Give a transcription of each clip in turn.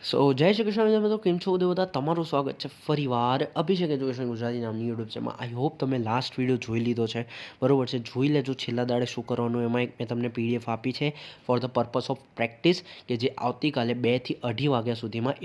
સો જય શ્રી કૃષ્ણ મિત્રો, કેમ છો બધા? તમારું સ્વાગત છે ફરીવાર અભિષેક એજ્યુકેશન ગુજરાતી નામની યુટ્યુબ ચેનલમાં. આઈ હોપ તમે લાસ્ટ વિડીયો જોઈ લીધો છે, બરોબર છે. જોઈ લેજો છેલ્લા દાડે શું કરવાનું. એમાં એક મેં તમને પીડીએફ આપી છે for the purpose of practice, કે જે આવતીકાલે 2 થી 2:30 વાગ્યા સુધીમાં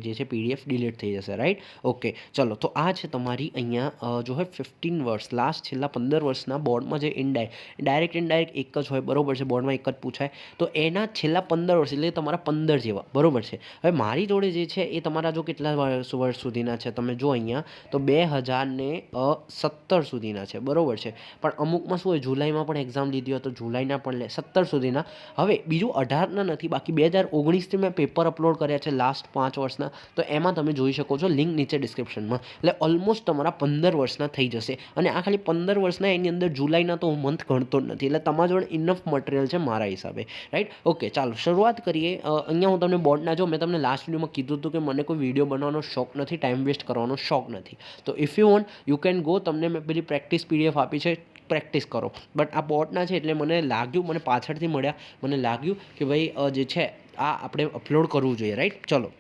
જે છે પીડીએફ ડિલીટ થઈ જશે, રાઈટ? ઓકે, ચલો. તો આ છે તમારી અહીંયા જો હોય 15 વર્ષ લાસ્ટ છેલ્લા 15 વર્ષના બોર્ડમાં જે ડાયરેક્ટ ઇનડાયરેક્ટ એક જ હોય, બરોબર છે. બોર્ડમાં એક જ પૂછાય, તો એના છેલ્લા 15 વર્ષ એટલે તમારા 15 જેવા, બરોબર છે. હવે મારી જોડે જે છે એ તમારા જો કેટલા વર્ષ સુધીના છે તમે જો અહીંયા, તો 2017 સુધીના છે, બરોબર છે. પણ અમુકમાં શું હોય, જુલાઈમાં પણ એક્ઝામ લીધી હોય તો જુલાઈના પણ લે, 17 સુધીના. હવે બીજું 18ના નથી, બાકી 2019થી મેં પેપર અપલોડ કર્યા છે લાસ્ટ 5 વર્ષના, તો એમાં તમે જોઈ શકો છો, લિંક નીચે ડિસ્ક્રિપ્શનમાં. એટલે ઓલમોસ્ટ તમારા 15 વર્ષના થઈ જશે. અને આ ખાલી 15 વર્ષના, એની અંદર જુલાઈના તો હું મંથ ગણતો જ નથી. એટલે તમારા જોડે ઇનફ મટીરિયલ છે મારા હિસાબે, રાઈટ? ઓકે, ચાલો શરૂઆત કરીએ. અહીંયા હું તમને બોર્ડના જો મેં તમને લાસ્ટ વિડીયોમાં કીધું હતું કે મને કોઈ વિડીયો બનાવવાનો શોખ નથી, ટાઈમ વેસ્ટ કરવાનો શોખ નથી. તો if you want you can go. તમને મેં પેલી પ્રેક્ટિસ પીડીએફ આપી છે, પ્રેક્ટિસ કરો. બટ આ બોર્ડના છે એટલે મને લાગ્યું, મને પાછળથી મળ્યા, મને લાગ્યું કે ભાઈ જે છે આ આપણે અપલોડ કરવું જોઈએ, રાઈટ? ચલો.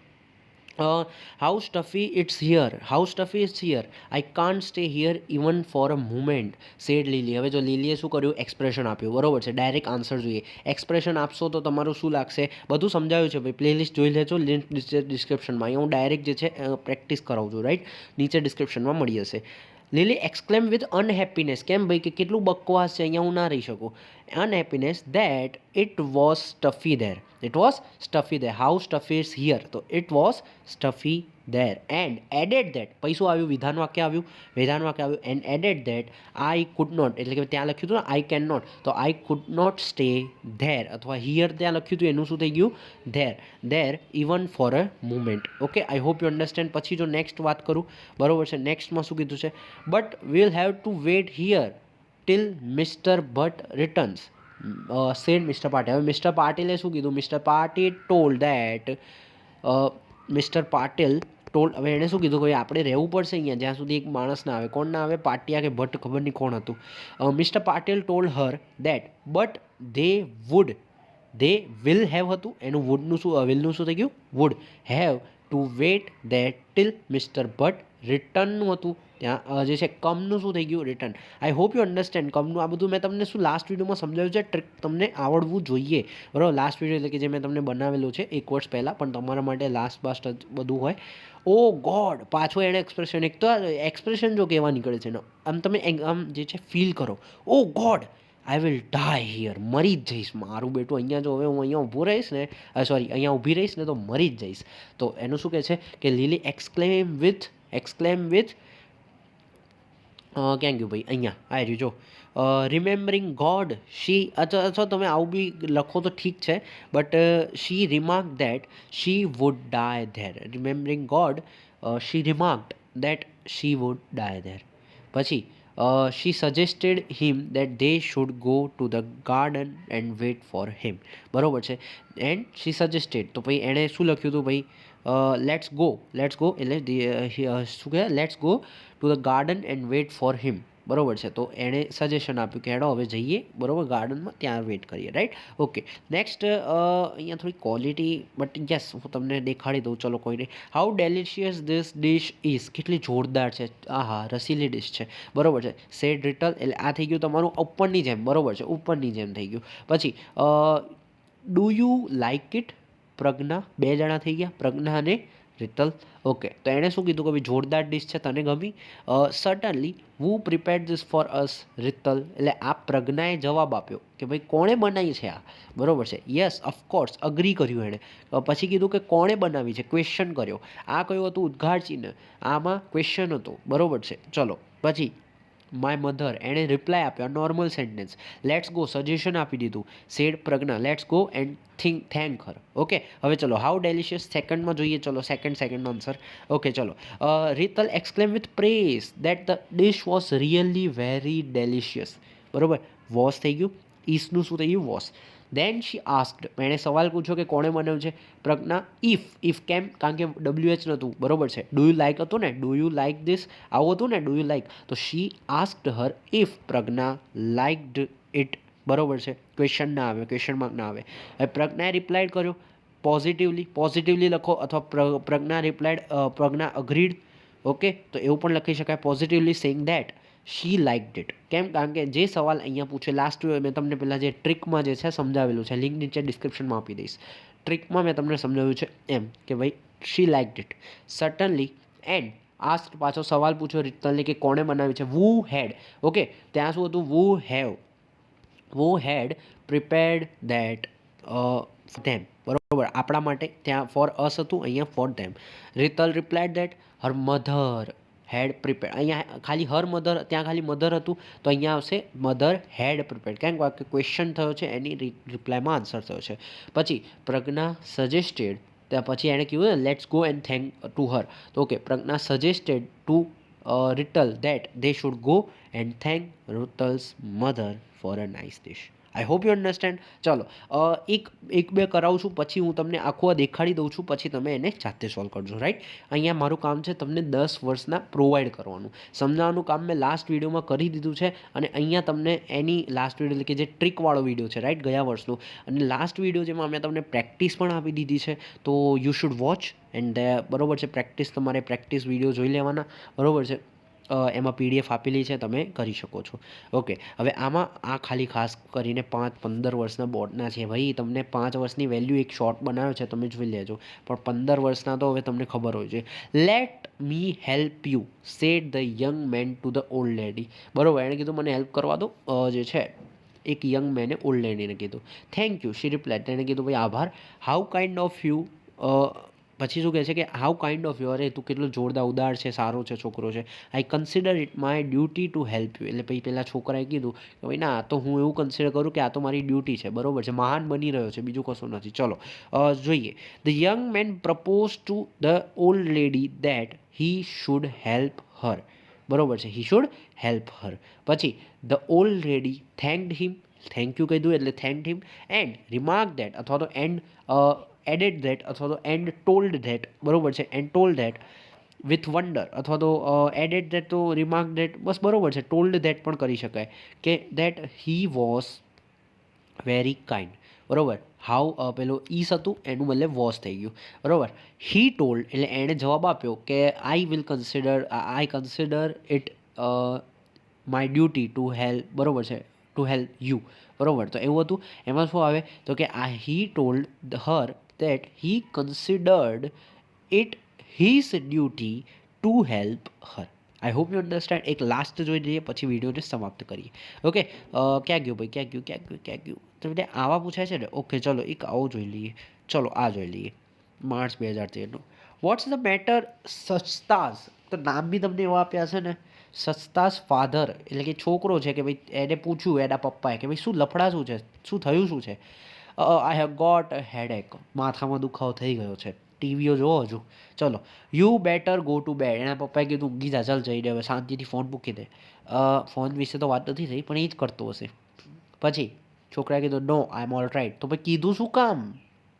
How stuffy it's here. How stuffy it's here. I can't stay here even for a moment, said Lily. હવે જો લીલીએ શું કર્યું, એક્સપ્રેશન આપ્યું, બરોબર છે. ડાયરેક્ટ આન્સર જોઈએ. એક્સપ્રેશન આપશો તો તમારું શું લાગશે, બધું સમજાવ્યું છે ભાઈ. પ્લેલિસ્ટ જોઈ લેજો, લિંક ડિસ્ક્રિપ્શનમાં. અહીંયા હું ડાયરેક્ટ જે છે પ્રેક્ટિસ કરાવું છું, રાઈટ? નીચે ડિસ્ક્રિપ્શનમાં મળી જશે. લીલી એક્સક્લેમ વિથ અનહેપીનેસ. કેમ ભાઈ, કે કેટલું બકવાસ છે, અહીંયા હું ના રહી શકું. Unhappiness that it was stuffy there. It was stuffy there. How stuffy is here. તો it was stuffy there. And added that. પછી શું આવ્યું, વિધાન વાક્ય આવ્યું. વિધાન વાક્ય આવ્યું and added that I could not, એટલે કે ત્યાં લખ્યું હતું ને આઈ કેન નોટ, તો I could not stay there. અથવા હિયર ત્યાં લખ્યું હતું, એનું શું થઈ ગયું, there even for a moment. Okay, I hope you understand. પછી જો નેક્સ્ટ વાત કરું, બરોબર છે. નેક્સ્ટમાં શું કીધું છે, but will have to wait here till mister Bhatt returns, said mister Patil. હવે મિસ્ટર પાટીલે શું કીધું, mister Patil told that mister Patil told. હવે એણે શું કીધું, કે આપણે રહેવું પડશે અહીંયા જ્યાં સુધી એક માણસ ના આવે. કોણ ના આવે, પાટિયા કે ભટ્ટ, ખબર નહીં કોણ હતું. Mister Patil told her that but they will have હતું, એનું વુડનું શું, વિલનું શું થઈ ગયું, would have to wait that till mister Bhatt રિટર્નનું હતું. ત્યાં જે છે કમનું શું થઈ ગયું, return. I hope you understand. કમનું આ બધું મેં તમને શું લાસ્ટ વિડીયોમાં સમજાવ્યું છે. ટ્રિક તમને આવડવું જોઈએ, બરાબર? લાસ્ટ વિડીયો એટલે કે જે મેં તમને બનાવેલું છે 1 વર્ષ પહેલાં, પણ તમારા માટે લાસ્ટ બાસ્ટ બધું હોય. ઓ ગોડ, પાછું એણે એક્સપ્રેશન, એક તો એક્સપ્રેશન જો કેવા નીકળે છે ને, આમ તમે આમ જે છે ફીલ કરો, oh God I will die here, મરી જ જઈશ મારું બેટું અહીંયા. જો હવે હું અહીંયા ઊભું રહીશ ને, સોરી અહીંયા ઊભી રહીશ ને, તો મરી જ જઈશ. તો એનું શું કહે છે કે લીલી એક્સક્લેમ વિથ ક્યાં ગયું ભાઈ, અહીંયા આ રહ્યું જો, રિમેમ્બરિંગ ગોડ શી. અથવા તમે આવું બી લખો તો ઠીક છે, but she remark that she would die there. Remembering God she remarked that she would die there. પછી she suggested him that they should go to the garden and wait for him, બરોબર છે. And she suggested, તો ભાઈ એણે શું લખ્યું હતું ભાઈ, લેટ્સ ગો એટલે શું કહે, let's go to the garden and wait for him, બરોબર છે. તો એણે સજેશન આપ્યું કે હેડો હવે જઈએ, બરોબર, ગાર્ડનમાં, ત્યાં વેટ કરીએ, રાઈટ? ઓકે, નેક્સ્ટ અહીંયા થોડી ક્વોલિટી, બટ યસ હું તમને દેખાડી દઉં, ચલો કોઈ નહીં. How delicious this dish is. કેટલી જોરદાર છે, આહા રસીલી ડિશ છે, બરોબર છે. સેડ રિટલ, એટલે આ થઈ ગયું તમારું ઉપરની જેમ, બરોબર છે, ઉપરની જેમ થઈ ગયું. પછી ડુ યુ લાઇક ઇટ. પ્રજ્ઞા, 2 જણા થઈ ગયા, પ્રજ્ઞા અને રિટલ. ઓકે, તો એણે શું કીધું કે ભાઈ જોરદાર ડિશ છે, તને ગમી. Certainly we prepared this for us, Ritul. એટલે આ પ્રજ્ઞાએ જવાબ આપ્યો કે ભાઈ કોણે બનાવી છે આ, બરોબર છે. યસ ઓફકોર્સ, અગ્રી કર્યું એણે. પછી કીધું કે કોણે બનાવી છે, ક્વેશ્ચન કર્યો. આ કયું હતું, ઉદ્ગાર ચિહ્ન, આમાં ક્વેશ્ચન હતું, બરોબર છે. ચલો પછી માય મધર, એણે રિપ્લાય આપ્યો, normal sentence. Let's go, suggestion આપી દીધું. Said Pragya, let's go and thank her. Okay, હવે ચલો હાઉ ડેલિશિયસ સેકન્ડમાં જોઈએ. ચલો સેકન્ડ આન્સર. ઓકે, ચલો. Ritul exclaim with praise that the dish was really very delicious, બરોબર. વોઝ થઈ ગયું, ઈસનું શું થઈ ગયું, વોઝ. દેન શી આસ્કડ, એણે સવાલ પૂછ્યો કે કોણે બનાવ્યું છે, પ્રજ્ઞા. ઇફ કેમ, કારણ કે WH નહોતું, બરોબર છે. ડુ યુ લાઇક હતું ને, ડુ યુ લાઇક ધીસ, આવું હતું ને, ડુ યુ લાઇક. તો she asked her if Pragya liked it, બરોબર છે. ક્વેશ્ચન ના આવે, ક્વેશ્ચન માર્ક ના આવે. હવે પ્રજ્ઞાએ રિપ્લાય કર્યો પોઝિટિવલી લખો, અથવા Pragya replied, Pragya agreed. Okay, તો એવું પણ લખી શકાય, positively saying that she liked it. કેમ? કારણ કે જે સવાલ અહીંયા પૂછે લાસ્ટ મેં તમને પહેલાં જે ટ્રિકમાં જે છે સમજાવેલું છે, લિંક નીચે ડિસ્ક્રિપ્શનમાં આપી દઈશ. ટ્રિકમાં મેં તમને સમજાવ્યું છે એમ કે ભાઈ she liked it certainly. And ask, પાછો સવાલ પૂછ્યો રિટનલી કે કોણે બનાવ્યું છે, વુ હેડ. ઓકે, ત્યાં શું હતું? We had prepared that them. બરોબર, આપણા માટે ત્યાં ફોર અસ હતું, અહીંયા for them. Ritul replied that her mother had prepared. અહીંયા ખાલી હર મધર, ત્યાં ખાલી મધર હતું, તો અહીંયા આવશે મધર હેડ પ્રિપેર્ડ. કેમ કે ક્વેશ્ચન થયો છે, એની રિપ્લાયમાં આન્સર થયો છે. પછી પ્રજ્ઞા સજેસ્ટેડ, ત્યાં પછી એણે કીધું ને let's go and thank to her. તો okay, Pragya suggested to Ritul that they should go and thank Ritul's mother for a nice dish. I hope you understand. ચલો, એક બે કરાવું છું, પછી હું તમને આખું આ દેખાડી દઉં છું, પછી તમે એને જાતે સોલ્વ કરજો. રાઈટ, અહીંયા મારું કામ છે તમને 10 વર્ષના પ્રોવાઈડ કરવાનું. સમજાવવાનું કામ મેં લાસ્ટ વિડીયોમાં કરી દીધું છે, અને અહીંયા તમને એની લાસ્ટ વિડીયો એટલે કે જે ટ્રીકવાળો વિડીયો છે, રાઈટ, ગયા વર્ષનો, અને લાસ્ટ વિડીયો જેમાં મેં તમને પ્રેક્ટિસ પણ આપી દીધી છે, તો યુ શુડ વોચ એન્ડ બરોબર છે. પ્રેક્ટિસ, તમારે પ્રેક્ટિસ વિડીયો જોઈ લેવાના. બરોબર છે, એમાં PDF આપેલી છે, તમે કરી શકો છો. ઓકે, હવે આમાં આ ખાલી ખાસ કરીને 5-15 વર્ષના બોર્ડના છે. ભાઈ, તમને 5 વર્ષની વેલ્યુ એક શોર્ટ બનાવ્યો છે, તમે જોઈ લેજો, પણ 15 વર્ષના તો હવે તમને ખબર હોય છે. Let me help you said the young man to the old lady. બરોબર, એણે કીધું મને હેલ્પ કરવા દો, જે છે એક યંગ મેને ઓલ્ડ લેડીને કીધું. Thank you she replied. એણે કીધું ભાઈ આભાર. How kind of you. પછી શું કહે છે કે હાઉ કાઇન્ડ ઓફ યુ. અરે તું કેટલો જોરદાર ઉદાર છે, સારો છે, છોકરો છે. I consider it my duty to help you. એટલે પછી પહેલાં છોકરાએ કીધું કે ભાઈ ના, તો હું એવું કન્સિડર કરું કે આ તો મારી ડ્યુટી છે. બરોબર છે, મહાન બની રહ્યો છે, બીજું કશું નથી. ચલો જોઈએ. The young man propose to the old lady that he should help her. બરોબર છે, હી શુડ હેલ્પ હર. પછી the old lady thanked him. Thank you કીધું એટલે thanked him. And remark that, અથવા તો એડેડ ધેટ, અથવા તો and told that. બરોબર છે, and told that with wonder, અથવા તો એડેડ ધેટ તો રિમાર્ક ધેટ, બસ બરોબર છે. ટોલ્ડ ધેટ પણ કરી શકાય કે that he was very kind. બરોબર, હાઉ પેલું ઈસ હતું, એનું બદલે વોઝ થઈ ગયું. બરોબર, હી ટોલ્ડ એટલે એણે જવાબ આપ્યો કે I consider it my duty to help. બરોબર છે, ટુ હેલ્પ યુ. બરોબર, તો એવું હતું. એમાં શું આવે તો કે હી told Har that he considered it his duty to help her. I hope you understand. એક લાસ્ટ જોઈ લઈએ, પછી વિડીયોને સમાપ્ત કરીએ. ઓકે, ક્યાં ગયું ભાઈ, ક્યાં ગયું. તો એટલે આવા પૂછાય છે ને. ઓકે, ચલો એક આવો જોઈ લઈએ. ચલો આ જોઈ લઈએ, માર્ચ 2013નું. વોટ્સ ધ મેટર સચતાઝ. તો નામ બી તમને એવા આપ્યા છે ને, સચતાઝ ફાધર, એટલે કે છોકરો છે કે ભાઈ એને પૂછ્યું એના પપ્પાએ કે ભાઈ શું લફડા, શું છે, શું થયું, શું છે. I have got headache. માથામાં દુખાવો થઈ ગયો છે. ટીવીઓ જોવો હજુ. ચલો, you better go to bed. એના પપ્પાએ કીધું ઊંઘી જા, ચાલ જઈને હવે શાંતિથી ફોન મૂકી દે. ફોન વિશે તો વાત નથી થઈ, પણ એ જ કરતો હશે. પછી છોકરાએ કીધું નો આઈ એમ ઓલ રાઇટ. તો ભાઈ કીધું શું કામ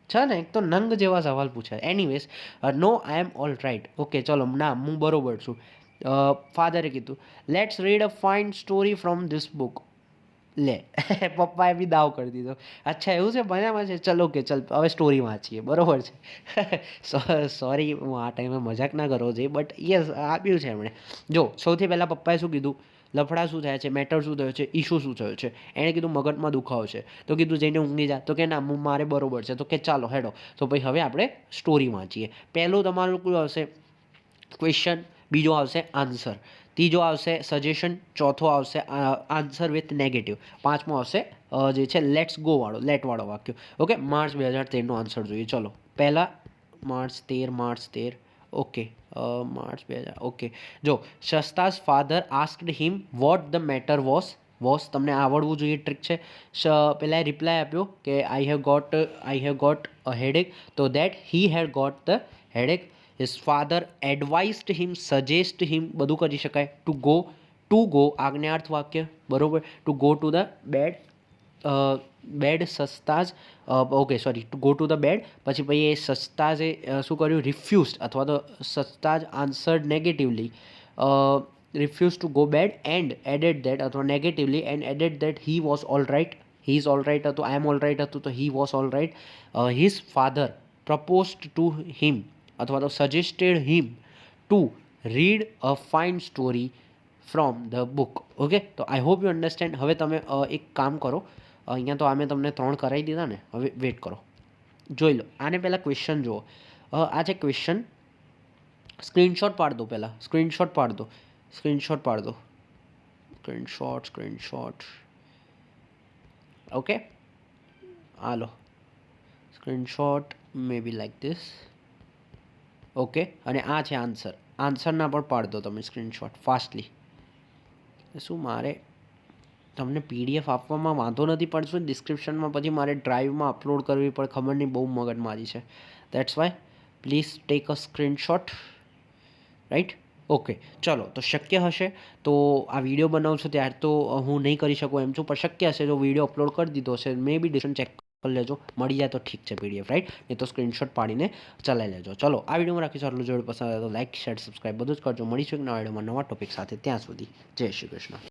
છે ને, એક તો નંગ જેવા સવાલ પૂછાય. Anyways, no I am all right. Okay, ચલો ના, હું બરોબર છું. ફાધરે કીધું let's read a fine story from this book. લે, પપ્પાએ બી દાવ કરી દીધો. અચ્છા એવું છે, મજામાં છે, ચલો કે ચલ હવે સ્ટોરી વાંચીએ. બરોબર છે. સોરી, હું આ ટાઈમે મજાક ના કરવો જોઈએ, બટ યસ આપ્યું છે એમણે. જો સૌથી પહેલાં પપ્પાએ શું કીધું, લફડા શું થયા છે, મેટર શું થયો છે, ઇશ્યુ શું થયો છે. એણે કીધું મગજમાં દુખાવો છે, તો કીધું જઈને ઊંઘી જા. તો કે ના, મારે બરોબર છે. તો કે ચાલો હેડો. તો ભાઈ હવે આપણે સ્ટોરી વાંચીએ. પહેલું તમારું કયું આવશે, ક્વેશ્ચન. બીજો આવશે આન્સર. ત્રીજો આવશે સજેશન. ચોથો આવશે આન્સર વિથ નેગેટિવ. પાંચમો આવશે જે છે લેટ્સ ગો વાળો, લેટ વાળો વાક્ય. ઓકે, માર્ચ 2013નો આન્સર જોઈએ. ચલો, પહેલા માર્ચ 13. Okay, March 2000. ઓકે, જો શસ્તાઝ father asked him what the matter was. તમને આવડવું જોઈએ, ટ્રીક છે. પહેલાં રિપ્લાય આપ્યો કે I have got a headache. તો that he had got the headache. His father advised him, suggest him, બધું કરી શકાય. ટુ ગો આજ્ઞાર્થ વાક્ય. બરોબર, to go to the bed સસ્તાજ. Okay sorry, to go to the bed. પછી એ સસ્તાજે શું કર્યું, રિફ્યુઝડ, અથવા તો સસ્તાજ answered negatively, refuse to go bed and added that, અથવા negatively and added that he was all right. He is all right હતું, આઈ એમ ઓલ રાઇટ હતું, તો he was all right. His father proposed to him અથવા તો suggested him to read a fine story from the book. Okay, તો I hope you understand. હવે તમે એક કામ કરો, અહીંયા તો આમે તમને 3 કરાવી દીધા ને, હવે વેટ કરો, જોઈ લો. આને પહેલાં ક્વેશ્ચન જુઓ. આ છે ક્વેશ્ચન. સ્ક્રીનશોટ પાડ દો, પહેલાં સ્ક્રીનશોટ પાડ દો, સ્ક્રીનશોટ પાડ દો, સ્ક્રીનશોટ. ઓકે, હાલો, screenshot may be like this. Okay, અને આ છે આન્સર. આન્સરના પણ પાડ દો તમે સ્ક્રીનશોટ ફાસ્ટલી. શું મારે તમને પીડીએફ આપવામાં વાંધો નથી પડશે ડિસ્ક્રિપ્શનમાં, પછી મારે ડ્રાઈવમાં અપલોડ કરવી પડે, ખબર નહીં, બહુ મગજમારી છે. That's why please take a screenshot, right. Okay, ચલો, તો શક્ય હશે તો આ વિડીયો બનાવું છું ત્યારે તો હું નહીં કરી શકું એમ છું, પણ શક્ય હશે તો વિડીયો અપલોડ કરી દીધો હશે, મે બી ડિસ્ક્રિપ્શન ચેક કરી લેજો, મળી જાય તો ઠીક છે પીડીએફ, રાઈટ, નહીં તો સ્ક્રીનશોટ પાડીને ચલાવી લેજો. ચલો, આ વિડીયોમાં રાખીશું આટલું. જોડે પસંદ આવે તો લાઈક, શેર, સબસ્ક્રાઈબ બધું જ કરજો. મળીશું એક નવા વિડીયોમાં નવા ટોપિક સાથે. ત્યાં સુધી જય શ્રી કૃષ્ણ.